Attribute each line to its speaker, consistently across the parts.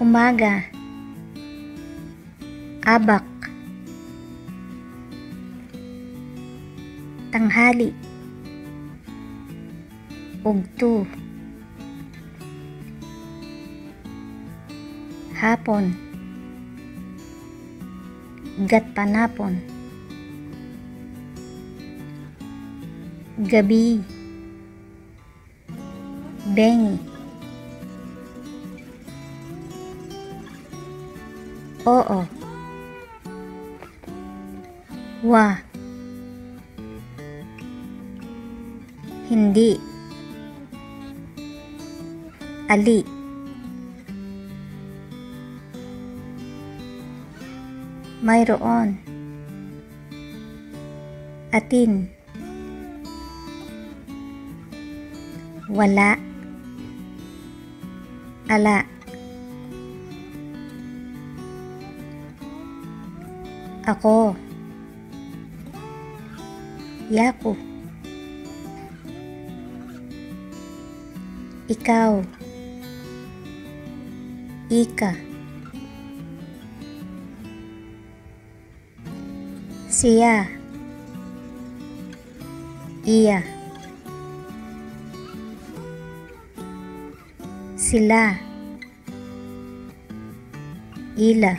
Speaker 1: umaga, abak, tanghali, ugto, hapon, gatpanapon, gabi, bengi, oo, wa, hindi, ali, mayroon, atin, wala, ala, ako, yaku, ikaw, ika, siya, iya, sila, ila,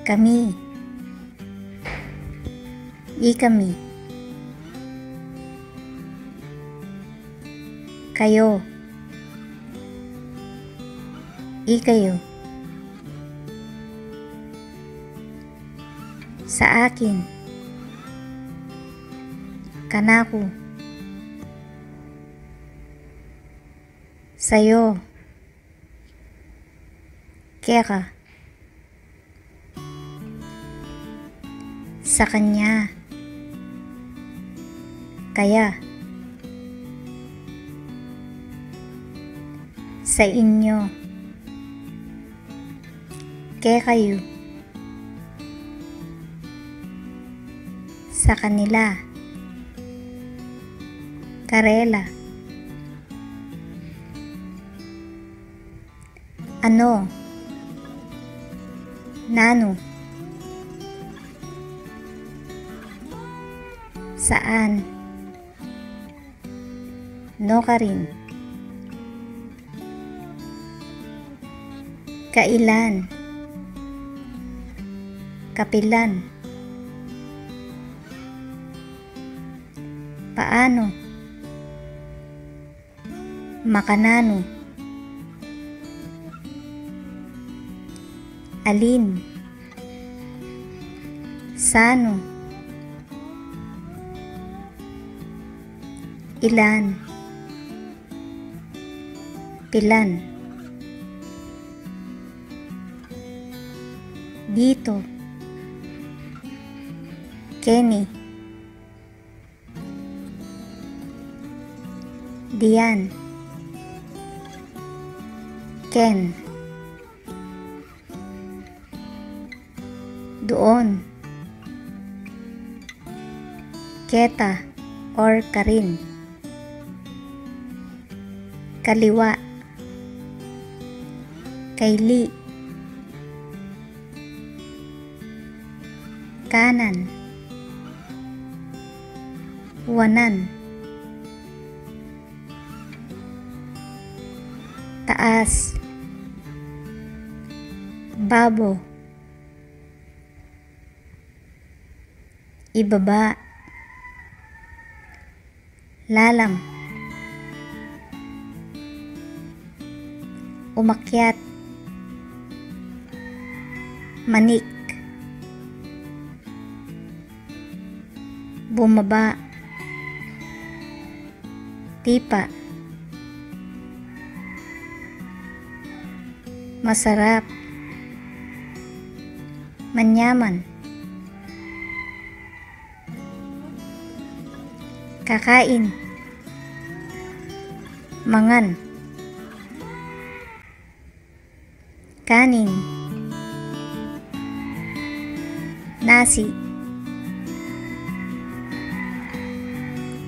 Speaker 1: kami, ikami, kayo, ikayo, sa akin, kanaku, sayo, keka, sa kanya, kaya, sa inyo, kayo, sa kanila, karela, ano, nano, saan, no ka rin, kailan, kapilan, paano, makanano, alin, sano, ilan, pilan, dito, Kenny, diyan, Ken, doon, keta or karin, kaliwa, kaili, kanan, wanan, taas, babo, ibaba, lalam, umakyat, manik, bumaba, tipa, masarap, manyaman, kakain, mangan, kanin, nasi,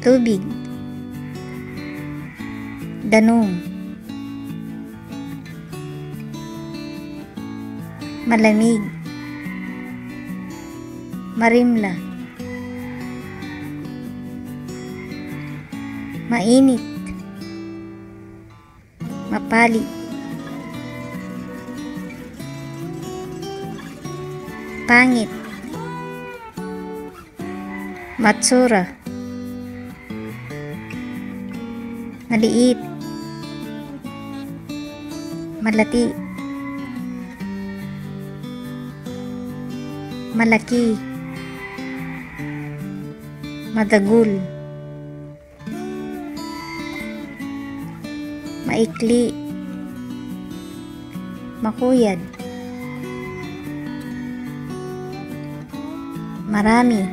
Speaker 1: tubig, danong, malamig, marimla, mainit, mapali, pangit, matsura, maliit, malati, malaki, madagul, maikli, makuyad, marami,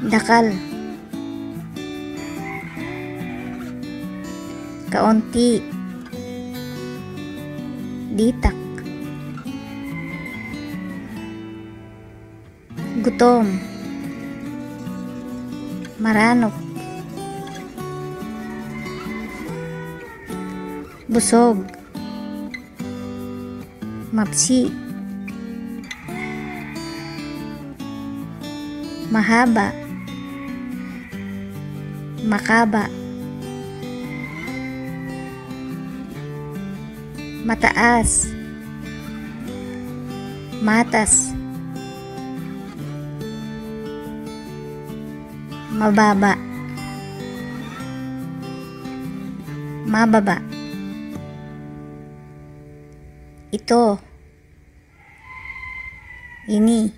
Speaker 1: dakal, kaunti, ditak, gutom, maranok, busog, mapsi, mahaba, makaba, mataas, matas, mababa, mababa. Ito, ini,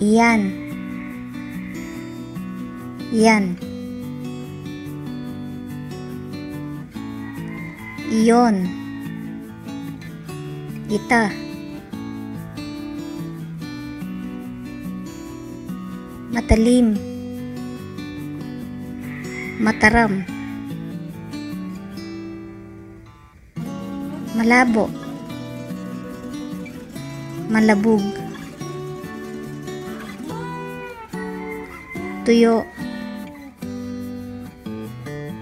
Speaker 1: iyan, yan, iyon, ita, matalim, mataram, malabo, malabog, tuyo,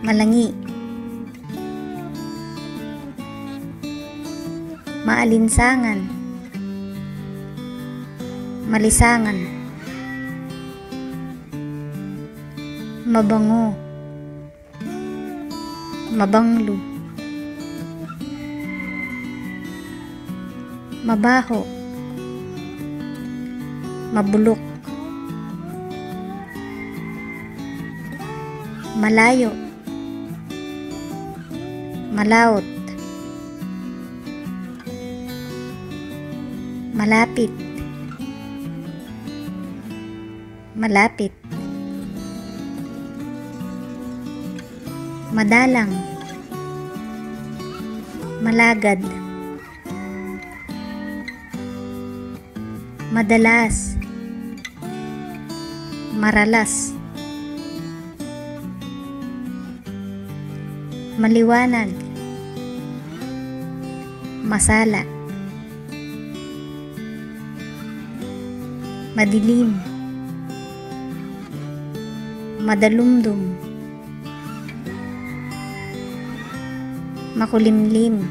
Speaker 1: malangi, maalinsangan, malisangan, mabango, mabanglo, mabaho, mabulok, malayo, malaot, malapit, malapit, madalang, malagad, madalas, maralas, maliwanag, masala, madilim, madalumdum, makulimlim,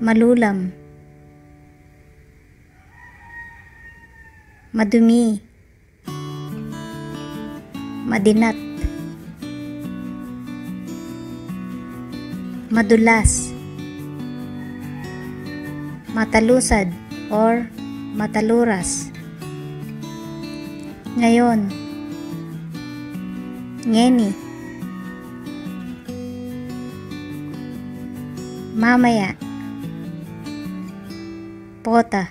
Speaker 1: malulam, madumi, madinat, madulas, matalusad or mataluras. Ngayon, ngeni, mamaya, pota,